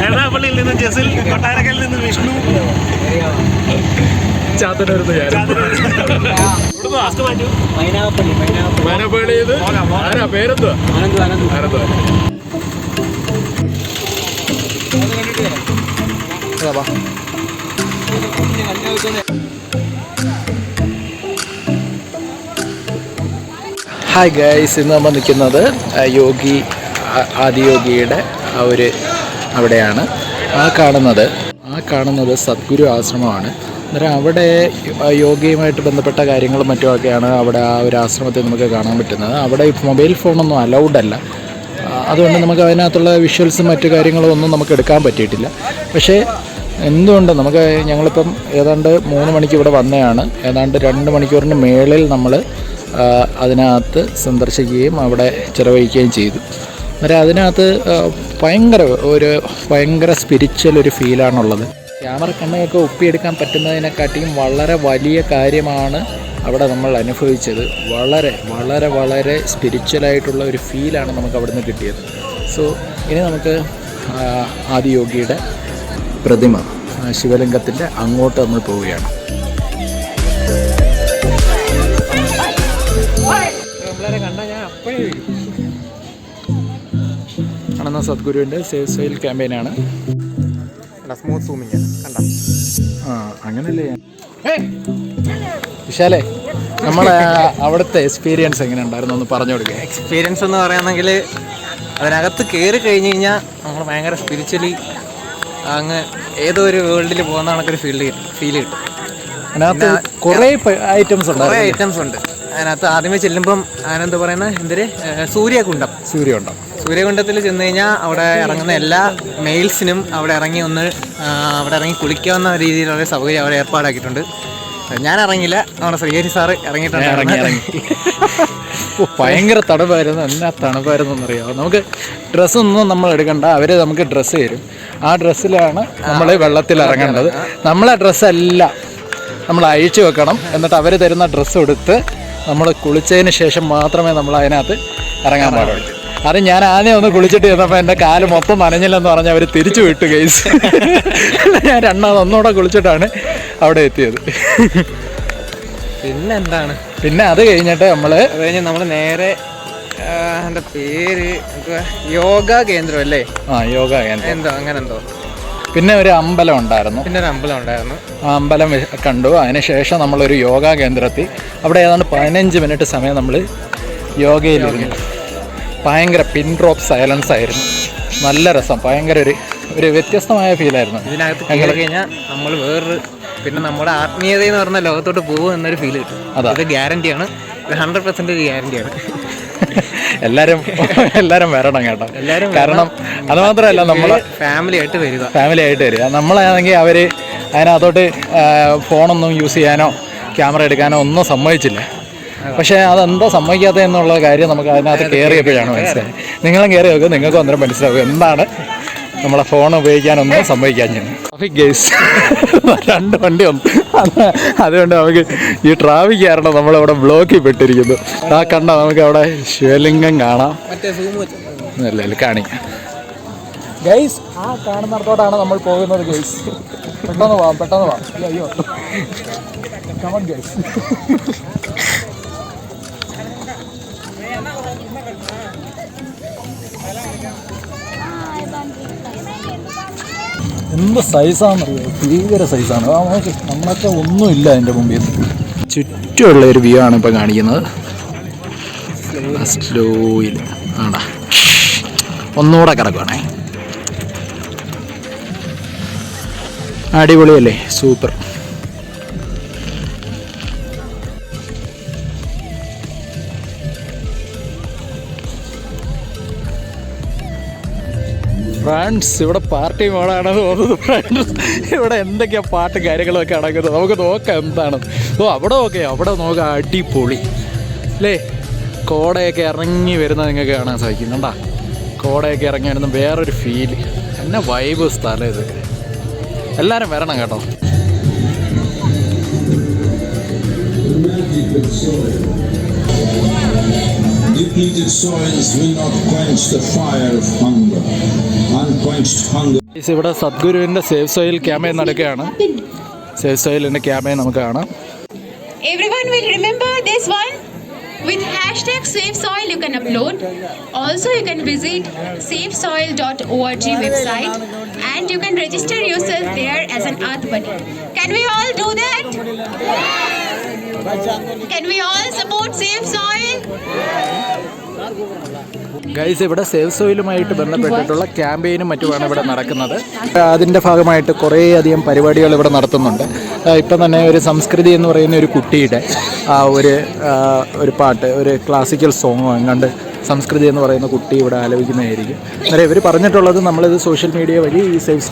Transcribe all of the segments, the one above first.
എറണാകുളത്തിൽ നിന്ന് ജസിൽ, കൊട്ടാരക്കരയിൽ നിന്ന് വിഷ്ണു, പേരെന്തുവാ? ഹായ് ഗൈസ്, ഇന്ന് നമ്മൾ നിൽക്കുന്നത് ആദിയോഗിയുടെ അവിടെയാണ്. ആ കാണുന്നത് സദ്ഗുരു ആശ്രമമാണ്. അന്നേരം അവിടെ യോഗയുമായിട്ട് ബന്ധപ്പെട്ട കാര്യങ്ങളും മറ്റുമൊക്കെയാണ് അവിടെ ആ ഒരു ആശ്രമത്തിൽ നമുക്ക് കാണാൻ പറ്റുന്നത്. അവിടെ മൊബൈൽ ഫോണൊന്നും അലൗഡ് അല്ല. അതുകൊണ്ട് നമുക്ക് അതിനകത്തുള്ള വിഷ്വൽസും മറ്റു കാര്യങ്ങളും ഒന്നും നമുക്ക് എടുക്കാൻ പറ്റിയിട്ടില്ല. പക്ഷേ എന്തുകൊണ്ട് ഞങ്ങളിപ്പം ഏതാണ്ട് 3 മണിക്ക് ഇവിടെ വന്നതാണ്. ഏതാണ്ട് 2 മണിക്കൂറിന് മേളിൽ നമ്മൾ അതിനകത്ത് സന്ദർശിക്കുകയും അവിടെ ചിലവഴിക്കുകയും ചെയ്തു. അന്നേരം അതിനകത്ത് ഭയങ്കര സ്പിരിച്വൽ ഒരു ഫീലാണുള്ളത്. ക്യാമറ കണ്ണൊക്കെ ഒപ്പിയെടുക്കാൻ പറ്റുന്നതിനെക്കാട്ടിയും വളരെ വലിയ കാര്യമാണ് അവിടെ നമ്മൾ അനുഭവിച്ചത്. വളരെ വളരെ വളരെ സ്പിരിച്വലായിട്ടുള്ള ഒരു ഫീലാണ് നമുക്ക് അവിടെ നിന്ന് കിട്ടിയത്. സോ ഇനി നമുക്ക് ആദിയോഗിയുടെ പ്രതിമ ശിവലിംഗത്തിൻ്റെ അങ്ങോട്ട് നമ്മൾ പോവുകയാണ്. കാണുന്ന സദ്ഗുരുവിൻ്റെ സേവ് സോയിൽ ക്യാമ്പയിനാണ്. സ്മൂത്ത് സൂമിങ് കണ്ട. അങ്ങനല്ലേ വിശാലേ, നമ്മളെ അവിടുത്തെ എക്സ്പീരിയൻസ് എങ്ങനെ ഉണ്ടായിരുന്നു ഒന്ന് പറഞ്ഞു കൊടുക്കുക. എക്സ്പീരിയൻസ് എന്ന് പറയുകയാണെങ്കിൽ അതിനകത്ത് കയറി കഴിഞ്ഞ് കഴിഞ്ഞാൽ നമ്മൾ ഭയങ്കര സ്പിരിച്വലി അങ്ങ് ഏതോ ഒരു വേൾഡിൽ പോകുന്ന കണക്കൊരു ഫീൽ കിട്ടും. അതിനകത്ത് കുറേ ഐറ്റംസ് ഉണ്ട്. അതിനകത്ത് ആദ്യമേ ചെല്ലുമ്പം അതിനെന്താ പറയുന്നത്, സൂര്യകുണ്ടത്തിൽ ചെന്ന് കഴിഞ്ഞാൽ അവിടെ ഇറങ്ങുന്ന എല്ലാ മെയിൽസിനും അവിടെ ഇറങ്ങി കുളിക്കാവുന്ന രീതിയിലുള്ള സൗകര്യം അവിടെ ഏർപ്പാടാക്കിയിട്ടുണ്ട്. ഞാൻ ഇറങ്ങിയില്ല, നമ്മുടെ ശ്രീഹരി സാറ് ഇറങ്ങിയിട്ടുണ്ട്. ഭയങ്കര തണുപ്പായിരുന്നു. എന്നാ തണുപ്പായിരുന്നു എന്നറിയാമോ. നമുക്ക് ഡ്രസ്സൊന്നും നമ്മൾ എടുക്കണ്ട, അവർ നമുക്ക് ഡ്രസ്സ് തരും. ആ ഡ്രസ്സിലാണ് നമ്മൾ വെള്ളത്തിൽ ഇറങ്ങേണ്ടത്. നമ്മളെ ഡ്രസ്സല്ല നമ്മൾ അഴിച്ചു വെക്കണം. എന്നിട്ട് അവർ തരുന്ന ഡ്രസ്സ് എടുത്ത് നമ്മൾ കുളിച്ചതിന് ശേഷം മാത്രമേ നമ്മൾ അതിനകത്ത് ഇറങ്ങാൻ പാടുള്ളൂ. അത് ഞാൻ ആദ്യം ഒന്ന് കുളിച്ചിട്ട് ചെന്നപ്പോൾ എൻ്റെ കാല് മൊത്തം നനഞ്ഞില്ലെന്ന് പറഞ്ഞ് അവർ തിരിച്ചു വിട്ടു ഗൈസ്. ഞാൻ ഒന്നുകൂടെ കുളിച്ചിട്ടാണ് അവിടെ എത്തിയത്. പിന്നെ അത് കഴിഞ്ഞിട്ട് നമ്മൾ നേരെ എൻ്റെ പേര് യോഗ കേന്ദ്രം അല്ലേ? യോഗ കേന്ദ്രം എന്തോ. പിന്നെ ഒരു അമ്പലം ഉണ്ടായിരുന്നു. ആ അമ്പലം കണ്ടു. അതിനുശേഷം നമ്മളൊരു യോഗ കേന്ദ്രത്തിൽ അവിടെ ഏതാണ്ട് 15 മിനിറ്റ് സമയം നമ്മൾ യോഗയിലിരുന്നു. ഭയങ്കര പിൻ ഡ്രോപ്പ് സൈലൻസ് ആയിരുന്നു. നല്ല രസം. ഭയങ്കര ഒരു വ്യത്യസ്തമായ ഫീലായിരുന്നു. ഇതിനകത്ത് കഴിഞ്ഞാൽ നമ്മൾ പിന്നെ നമ്മുടെ ആത്മീയത എന്ന് പറഞ്ഞ ലോകത്തോട്ട് പോകും എന്നൊരു ഫീൽ കിട്ടും. അത് ഗ്യാരണ്ടിയാണ്. 100% ഗ്യാരണ്ടിയാണ്. എല്ലാരും വരണം കേട്ടോ. കാരണം അത് മാത്രമല്ല, നമ്മൾ ഫാമിലി ആയിട്ട് വരിക. നമ്മളാണെങ്കിൽ അവർ അതിനകത്തോട്ട് ഫോണൊന്നും യൂസ് ചെയ്യാനോ ക്യാമറ എടുക്കാനോ ഒന്നും സമ്മതിച്ചില്ല. പക്ഷേ അതെന്താ സമ്മതിക്കാത്ത എന്നുള്ള കാര്യം നമുക്ക് അതിനകത്ത് കയറിയപ്പോഴാണ് മനസ്സിലായി. നിങ്ങളും കയറി നോക്കുക, നിങ്ങൾക്കും അന്നേരം മനസ്സിലാവും എന്താണ് നമ്മളെ ഫോൺ ഉപയോഗിക്കാനൊന്നും സമ്മതിക്കാൻ. ട്രാഫിക് കേസ് 2 വണ്ടി വന്നു. അതുകൊണ്ട് നമുക്ക് ഈ ട്രാഫിക് കാരണം നമ്മളവിടെ ബ്ലോക്കിൽ പെട്ടിരിക്കുന്നു. ആ കണ്ട നമുക്ക് അവിടെ ശിവലിംഗം കാണാം. അല്ല കാണിക്കാം ഗൈസ്. ആ കാണുന്നിടത്തോട്ടാണ് നമ്മൾ പോകുന്നത് ഗൈസ്. പെട്ടെന്ന് പോവാം. അയ്യോ കമൺ ഗൈസ്. എന്ത് സൈസാണെന്നറിയോ, ഭീകര സൈസാണ്. നമ്മളൊക്കെ ഒന്നുമില്ല അതിൻ്റെ മുമ്പിൽ. ചുറ്റുമുള്ള ഒരു വ്യൂ ആണ് ഇപ്പം കാണിക്കുന്നത്. സ്ലോയിൽ ആടാ ഒന്നുകൂടെ കിടക്കുകയാണേ. അടിപൊളിയല്ലേ, സൂപ്പർ. ഫ്രണ്ട്സ്, ഇവിടെ പാർട്ടി മോഡാണെന്ന് തോന്നുന്നു. ഫ്രണ്ട്സ്, ഇവിടെ എന്തൊക്കെയാ പാട്ട് കാര്യങ്ങളൊക്കെ നടക്കുന്നത്. നമുക്ക് നോക്കാം എന്താണ്. അവിടെ നോക്കാം. അടിപൊളി അല്ലേ? കോടയൊക്കെ ഇറങ്ങി വരുന്നത് നിങ്ങൾക്ക് കാണാൻ സാധിക്കും. കണ്ടാ, കോടയൊക്കെ ഇറങ്ങി വരുന്ന വേറൊരു ഫീല്. എന്നെ വൈബ് സ്ഥലം ഇത്. എല്ലാവരും വരണം കേട്ടോ. depleted soil. Depleted soils will not quench the fire of hunger. Unquenched hunger. ഇവിടെ സദ്ഗുരുവിൻ്റെ സേഫ് സോയിൽ ക്യാമ്പയിൻ നടക്കുകയാണ്. സേഫ് സോയിലിൻ്റെ ക്യാമ്പയിൻ നമുക്ക് കാണാം. Everyone will remember this one. With hashtag Save Soil you can upload. Also you can visit safesoil.org website and you can register yourself there as an earth buddy. Can we all do that? Can we all support Save Soil? Guys, ഇവിടെ safe സോയിലുമായിട്ട് ബന്ധപ്പെട്ടിട്ടുള്ള ക്യാമ്പയിനും മറ്റുമാണ് ഇവിടെ നടക്കുന്നത്. അതിൻ്റെ ഭാഗമായിട്ട് കുറേയധികം പരിപാടികൾ ഇവിടെ നടത്തുന്നുണ്ട്. ഇപ്പം തന്നെ ഒരു സംസ്കൃതി എന്ന് പറയുന്ന ഒരു കുട്ടിയുടെ ഒരു പാട്ട്, ഒരു ക്ലാസിക്കൽ സോങ് എങ്ങാണ്ട് സംസ്കൃതി എന്ന് പറയുന്ന കുട്ടി ഇവിടെ ആലപിക്കുന്നതായിരിക്കും. അന്നേരം ഇവർ പറഞ്ഞിട്ടുള്ളത് നമ്മളിത് സോഷ്യൽ മീഡിയ വഴി ഈ സേഫ്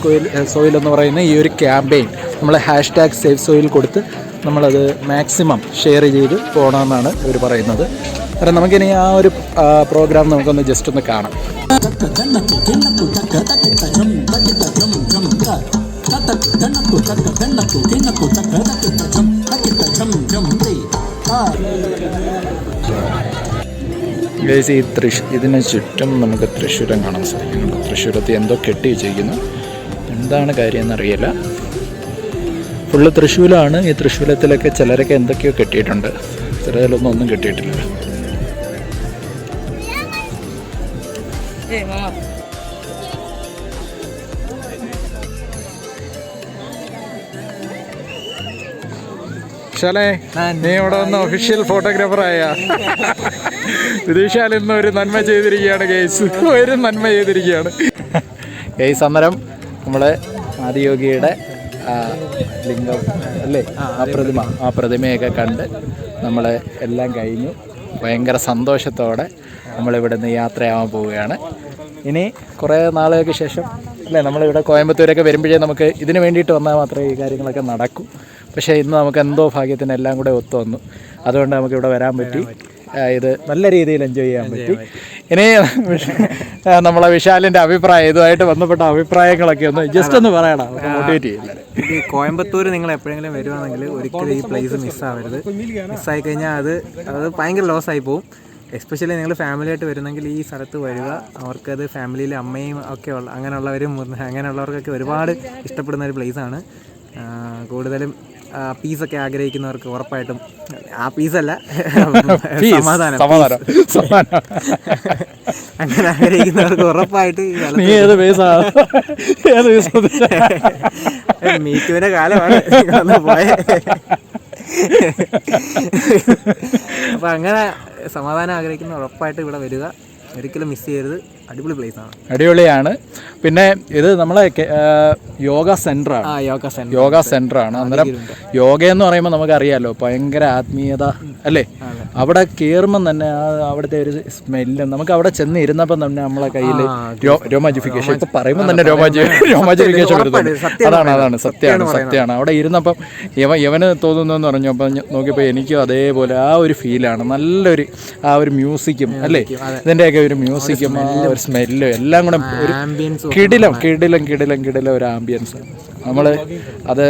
സോയിൽ എന്ന് പറയുന്ന ഈ ഒരു ക്യാമ്പയിൻ നമ്മൾ ഹാഷ്ടാഗ് സേഫ് സോയിൽ കൊടുത്ത് നമ്മളത് മാക്സിമം ഷെയർ ചെയ്ത് പോകണമെന്നാണ് ഇവർ പറയുന്നത്. കാരണം നമുക്കിനി ആ ഒരു പ്രോഗ്രാം നമുക്കൊന്ന് ജസ്റ്റ് ഒന്ന് കാണാം. ഗൈസ്, ഇതിന് ചുറ്റും നമുക്ക് തൃശ്ശൂരം കാണാൻ സാധിക്കുന്നുണ്ട്. തൃശ്ശൂരത്തിൽ എന്തോ കെട്ടി വെച്ചിരിക്കുന്നു, എന്താണ് കാര്യം എന്നറിയില്ല. ഫുള്ള് തൃശ്ശൂലാണ്. ഈ തൃശ്ശൂലത്തിലൊക്കെ ചിലരൊക്കെ എന്തൊക്കെയോ കെട്ടിയിട്ടുണ്ട്, ചിലതിലൊന്നും ഒന്നും കെട്ടിയിട്ടില്ല. വിശാലേ, നീ ഇവിടെ വന്ന് ഒഫീഷ്യൽ ഫോട്ടോഗ്രാഫറായ വിദേശാൽ ഇന്ന് ഒരു നന്മ ചെയ്തിരിക്കുകയാണ് ഗൈസ്, ഒരു നന്മ ചെയ്തിരിക്കുകയാണ് ഗൈസ്. അന്നേരം നമ്മളെ ആദിയോഗിയുടെ ലിംഗം അല്ലേ, ആ പ്രതിമയൊക്കെ കണ്ട് നമ്മളെ എല്ലാം കഴിഞ്ഞു. ഭയങ്കര സന്തോഷത്തോടെ നമ്മളിവിടെ നിന്ന് യാത്രയാവാൻ പോവുകയാണ്. ഇനി കുറേ നാളുകൾക്ക് ശേഷം അല്ലേ, നമ്മളിവിടെ കോയമ്പത്തൂരൊക്കെ വരുമ്പോഴേ നമുക്ക് ഇതിന് വേണ്ടിയിട്ട് വന്നാൽ മാത്രമേ ഈ കാര്യങ്ങളൊക്കെ നടക്കൂ. പക്ഷേ ഇന്ന് നമുക്ക് എന്തോ ഭാഗ്യത്തിന് എല്ലാം കൂടെ ഒത്തു വന്നു. അതുകൊണ്ട് നമുക്കിവിടെ വരാൻ പറ്റി. ഇത് നല്ല രീതിയിൽ എൻജോയ് ചെയ്യാൻ പറ്റി. ഇനി നമ്മളെ വിശാലിൻ്റെ അഭിപ്രായം, ഇതുമായിട്ട് ബന്ധപ്പെട്ട അഭിപ്രായങ്ങളൊക്കെ ഒന്ന് ജസ്റ്റ് ഒന്ന് പറയണം, മോട്ടിവേറ്റ് ചെയ്യുന്നത്. ഈ കോയമ്പത്തൂർ നിങ്ങൾ എപ്പോഴെങ്കിലും വരുവാണെങ്കിൽ ഒരിക്കലും ഈ പ്ലേസ് മിസ്സാവരുത്. മിസ്സായി കഴിഞ്ഞാൽ അത് ഭയങ്കര ലോസ് ആയി പോകും. എസ്പെഷ്യലി നിങ്ങൾ ഫാമിലിയായിട്ട് വരുന്നെങ്കിൽ ഈ സ്ഥലത്ത് വരിക. അവർക്കത് ഫാമിലിയിൽ അമ്മയും ഒക്കെ അങ്ങനെയുള്ളവർക്കൊക്കെ ഒരുപാട് ഇഷ്ടപ്പെടുന്ന ഒരു പ്ലേസാണ്. കൂടുതലും പീസൊക്കെ ആഗ്രഹിക്കുന്നവർക്ക് ഉറപ്പായിട്ടും, ആ പീസല്ല, സമാധാനം അങ്ങനെ ആഗ്രഹിക്കുന്നവർക്ക് ഉറപ്പായിട്ട് മീറ്റുവിന്റെ കാലമാണ് പോയെ. അപ്പൊ അങ്ങനെ സമാധാനം ആഗ്രഹിക്കുന്ന ഉറപ്പായിട്ട് ഇവിടെ വരിക, ഒരിക്കലും മിസ് ചെയ്യരുത്. അടിപൊളി പ്ലേസ് ആണ്, അടിപൊളിയാണ്. പിന്നെ ഇത് നമ്മളെ യോഗ സെൻ്ററാണ്, യോഗ സെൻ്ററാണ്. അന്നേരം യോഗ എന്ന് പറയുമ്പോൾ നമുക്കറിയാമല്ലോ, ഭയങ്കര ആത്മീയത അല്ലേ. അവിടെ കയറുമ്പം തന്നെ അവിടുത്തെ ഒരു സ്മെല്ലും, നമുക്ക് അവിടെ ചെന്ന് ഇരുന്നപ്പം തന്നെ നമ്മളെ കയ്യിൽ രോമാജിഫിക്കേഷൻ, ഇപ്പം പറയുമ്പോൾ തന്നെ രോമാജിഫിക്കേഷൻ വരുന്നുണ്ട്. അതാണ് സത്യമാണ്. അവിടെ ഇരുന്നപ്പം യവന് തോന്നുന്നതെന്ന് പറഞ്ഞപ്പോൾ നോക്കിയപ്പോൾ എനിക്കും അതേപോലെ ആ ഒരു ഫീലാണ്. നല്ലൊരു ആ ഒരു മ്യൂസിക്കും അല്ലേ, ഇതിൻ്റെയൊക്കെ ഒരു മ്യൂസിക്കും ആ ഒരു സ്മെല്ലും എല്ലാം കൂടെ ഒരു കിടിലം ഒരു ആംബിയൻസ്. നമ്മൾ അത്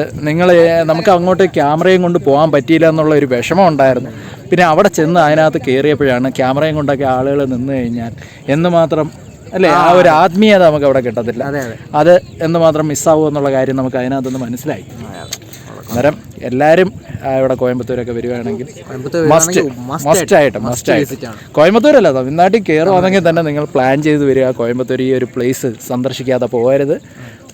നമുക്ക് അങ്ങോട്ട് ക്യാമറയും കൊണ്ട് പോകാൻ പറ്റിയില്ല എന്നുള്ള ഒരു വിഷമം ഉണ്ടായിരുന്നു. പിന്നെ അവിടെ ചെന്ന് അതിനകത്ത് കയറിയപ്പോഴാണ് ക്യാമറയും കൊണ്ടൊക്കെ ആളുകൾ നിന്ന് കഴിഞ്ഞാൽ എന്തുമാത്രം അല്ലേ, ആ ഒരു ആത്മീയത നമുക്ക് അവിടെ കിട്ടത്തില്ല. അത് എന്തുമാത്രം മിസ്സാവും എന്നുള്ള കാര്യം നമുക്ക് അതിനകത്തൊന്ന് മനസ്സിലായി. അന്നേരം എല്ലാവരും ഇവിടെ കോയമ്പത്തൂരൊക്കെ വരുവാണെങ്കിൽ മസ്റ്റായിട്ട് കോയമ്പത്തൂരല്ല, തമിഴ്നാട്ടിൽ കയറുവാണെങ്കിൽ തന്നെ നിങ്ങൾ പ്ലാൻ ചെയ്ത് വരിക. കോയമ്പത്തൂർ ഈ ഒരു പ്ലേസ് സന്ദർശിക്കാതെ പോകരുത്.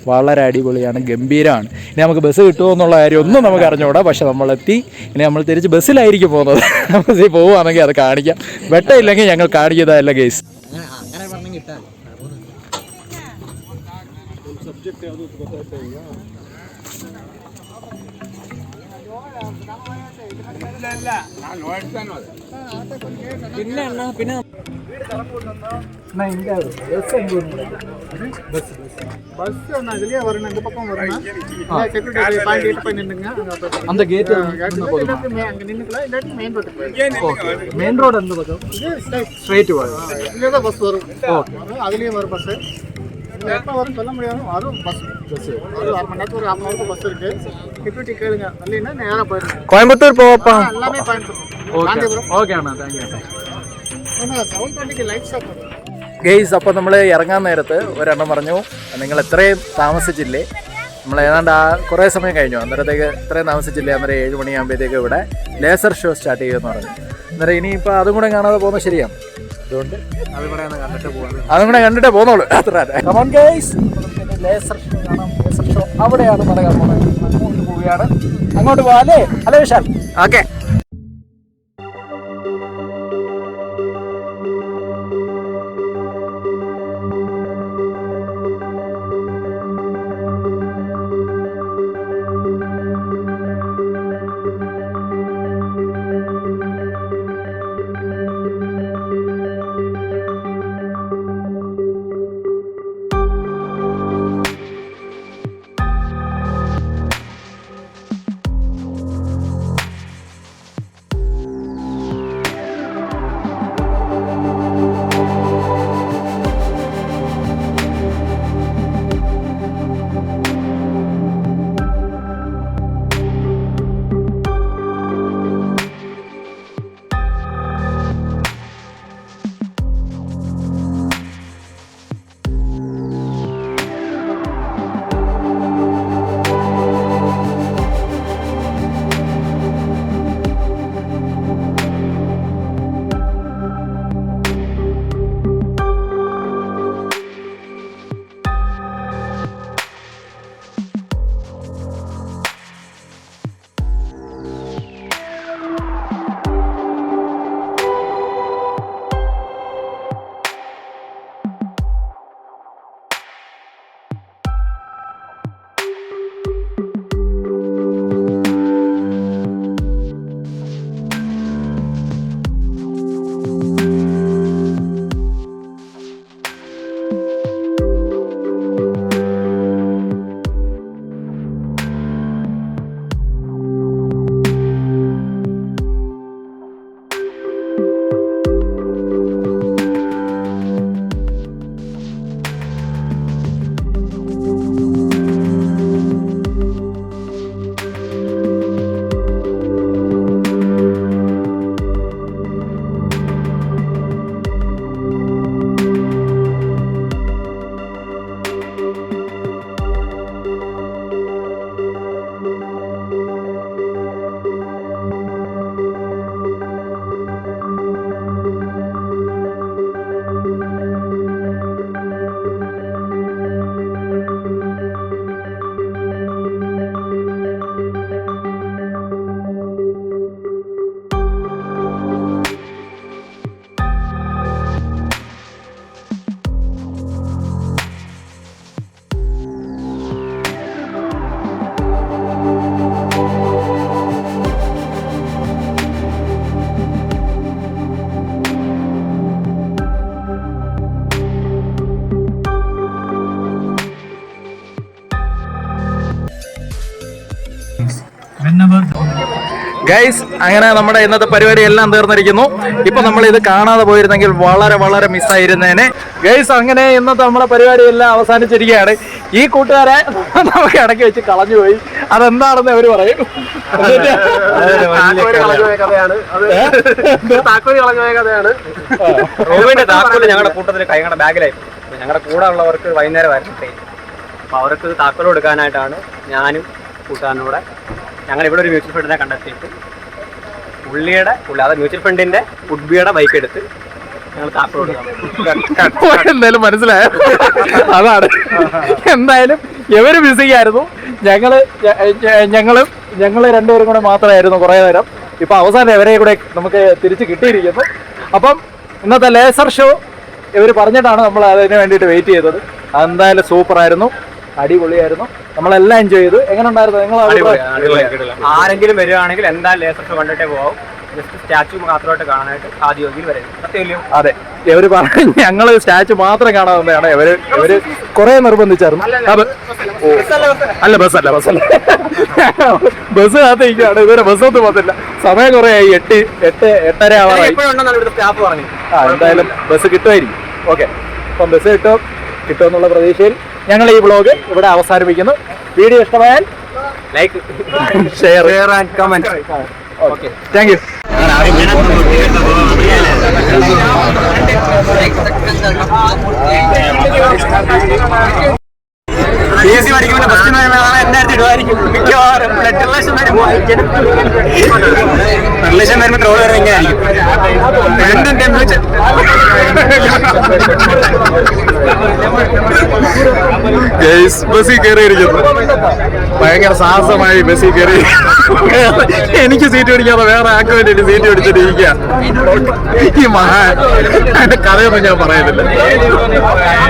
വളരെ അടിപൊളിയാണ്, ഗംഭീരമാണ്. ഇനി നമുക്ക് ബസ് കിട്ടുമോ എന്നുള്ള കാര്യം ഒന്നും നമുക്ക് അറിഞ്ഞുകൂടാ. പക്ഷെ നമ്മളെത്തി, ഇനി നമ്മൾ തിരിച്ച് ബസ്സിലായിരിക്കും പോകുന്നത്. ബസ്സിൽ പോവുകയാണെങ്കിൽ അത് കാണിക്കാം, വെട്ടമില്ലെങ്കിൽ ഞങ്ങൾ കാണിക്കുന്നതല്ല ഗേസ്. പിന്നെ அந்த கேட் மெயின் ரோடு அந்த பக்கம் ஸ்ட்ரைட் வரும். இதுல தான் பஸ் வரும். ஓகே, அதுலயே வர பஸ் எப்போ வரும் சொல்ல முடியாது. அதுவும் பஸ் ஒரு அரை மணி நேரத்துக்கு ஒரு 1/2 மணி பஸ் இருக்கு. டிக்கெட் கேளுங்க, இல்லைன்னா நேராக போயிருங்க. കോയമ്പത്തൂർ പോവാ. எல்லாமே Coimbatore. Gandhipuram. Okay Anna, thank you. 7:20 light stop. Guys, അപ്പോൾ നമ്മൾ ഇറങ്ങാൻ നേരത്ത് ഒരെണ്ണം പറഞ്ഞു, നിങ്ങൾ എത്രയും താമസിച്ചില്ലേ, നമ്മൾ ഏതാണ്ട് കുറേ സമയം കഴിഞ്ഞു, അന്നേരത്തേക്ക് ഇത്രയും താമസിച്ചില്ലേ, അന്നേരം 7 മണിയാകുമ്പോഴത്തേക്ക് ഇവിടെ ലേസർ ഷോ സ്റ്റാർട്ട് ചെയ്യുമെന്ന് പറഞ്ഞു. അന്നേരം ഇനിയിപ്പോൾ അതും കൂടെ കാണാതെ പോകുന്നത് ശരിയാണ്. അതുകൊണ്ട് അതും കൂടെ കണ്ടിട്ടേ പോകുന്നുള്ളൂ. അത്ര കമോൺ ഗെയ്സ്, ലേസർ ഷോ കാണാം. ലേസർ ഷോ അവിടെയാണ് നടക്കാൻ പോകുന്നത്. അങ്ങോട്ട് പോവുകയാണ്. അങ്ങോട്ട് പോകാം അല്ലേ? അല്ലേ വിശാൽ? ഓക്കെ. ഗൈസ്, അങ്ങനെ നമ്മുടെ ഇന്നത്തെ പരിപാടി എല്ലാം തീർന്നിരിക്കുന്നു. ഇപ്പൊ നമ്മൾ ഇത് കാണാതെ പോയിരുന്നെങ്കിൽ വളരെ വളരെ മിസ്സായിരുന്നേനെ. ഗൈസ്, അങ്ങനെ ഇന്നത്തെ നമ്മളെ പരിപാടി എല്ലാം അവസാനിച്ചിരിക്കുകയാണ്. ഈ കൂട്ടുകാരെ നമുക്ക് ഇടയ്ക്ക് വെച്ച് കളഞ്ഞുപോയി. അതെന്താണെന്ന് അവര് പറയും. ഞങ്ങളുടെ കൂട്ടത്തിൽ ഞങ്ങളുടെ ബാഗിലായി ഞങ്ങളുടെ കൂടെ ഉള്ളവർക്ക് വൈകുന്നേരമായിരുന്നു ട്രെയിൻ. അപ്പൊ അവർക്ക് താക്കോൽ കൊടുക്കാനായിട്ടാണ് ഞാനും കൂട്ടുകാരനൂടെ ഞങ്ങൾ ഇവിടെ ഒരു മ്യൂച്വൽ ഫണ്ടിനെ കണ്ടെത്തിയിട്ട് അത് മ്യൂച്വൽ ഫണ്ടിന്റെ ഉഡ്ബിയുടെ ബൈക്ക് എടുത്ത് ഞങ്ങൾ താക്കോൽ കൊടുക്കാം. എന്തായാലും മനസ്സിലായോ? അതാണ്. എന്തായാലും ഇവര് ബിസിയായിരുന്നു. ഞങ്ങള് രണ്ടുപേരും കൂടെ മാത്രമായിരുന്നു കുറേ നേരം. ഇപ്പൊ അവസാനം ഇവരെ കൂടെ നമുക്ക് തിരിച്ച് കിട്ടിയിരിക്കുന്നു. അപ്പം ഇന്നത്തെ ലേസർ ഷോ ഇവർ പറഞ്ഞിട്ടാണ് നമ്മൾ അതിന് വേണ്ടിയിട്ട് വെയിറ്റ് ചെയ്തത്. അതെന്തായാലും സൂപ്പറായിരുന്നു, അടിപൊളിയായിരുന്നു. നമ്മളെല്ലാം എൻജോയ് ചെയ്തു. എങ്ങനെ ഉണ്ടായിരുന്നു നിങ്ങൾ? ആരെങ്കിലും വരികയാണെങ്കിൽ എന്തായാലും ലേസർ ഷോ കണ്ടിട്ടേ പോകാം. ജസ്റ്റ് സ്റ്റാച്ചു മാത്രമായിട്ട് കാണാനായിട്ട് ആദ്യം വരുന്നത്. അതെ, ഇവര് പറഞ്ഞു ഞങ്ങള് സ്റ്റാച്ചു മാത്രം കാണാൻ തന്നെയാണ്. ഇവര് കുറെ നിർബന്ധിച്ചായിരുന്നു. അല്ല, ബസ്സല്ല ബസ് കാത്തിരിക്കുകയാണ്. ഇവരെ ബസ്സൊന്നും വന്നില്ല. സമയം കുറെ ആയി, 8:30 ആവാറായി. സ്റ്റാഫ് പറഞ്ഞു എന്തായാലും ബസ് കിട്ടുമായിരിക്കും. ഓക്കെ, അപ്പം ബസ് കിട്ടും. കിട്ടുമെന്നുള്ള പ്രതീക്ഷയിൽ ഞങ്ങൾ ഈ വ്ളോഗ് ഇവിടെ അവസാനിപ്പിക്കുന്നു. വീഡിയോ ഇഷ്ടമായാൽ like share and comment. Okay, thank you. PSC പഠിക്കുമ്പോൾ ഫസ്റ്റ് എന്നെ ഇടുമായിരിക്കും മിക്കവാറും. ബ്ലഡ് റിലേഷൻ വരുമ്പോൾ ട്രോൾ വരുന്നത് ഇങ്ങനെയായിരിക്കും. ടെമ്പറേച്ചർ ബസ്സിൽ കയറിയിരിക്കുന്നു. ഭയങ്കര സാഹസമായി ബസ്സിൽ കയറി. എനിക്ക് സീറ്റ് പിടിക്കാതെ വേറെ ആൾക്ക് വേണ്ടിയിട്ട് സീറ്റ് പിടിച്ചിട്ടിരിക്കുക. ഈ മഹാൻ അതിന്റെ കഥയൊന്നും ഞാൻ പറയുന്നില്ല.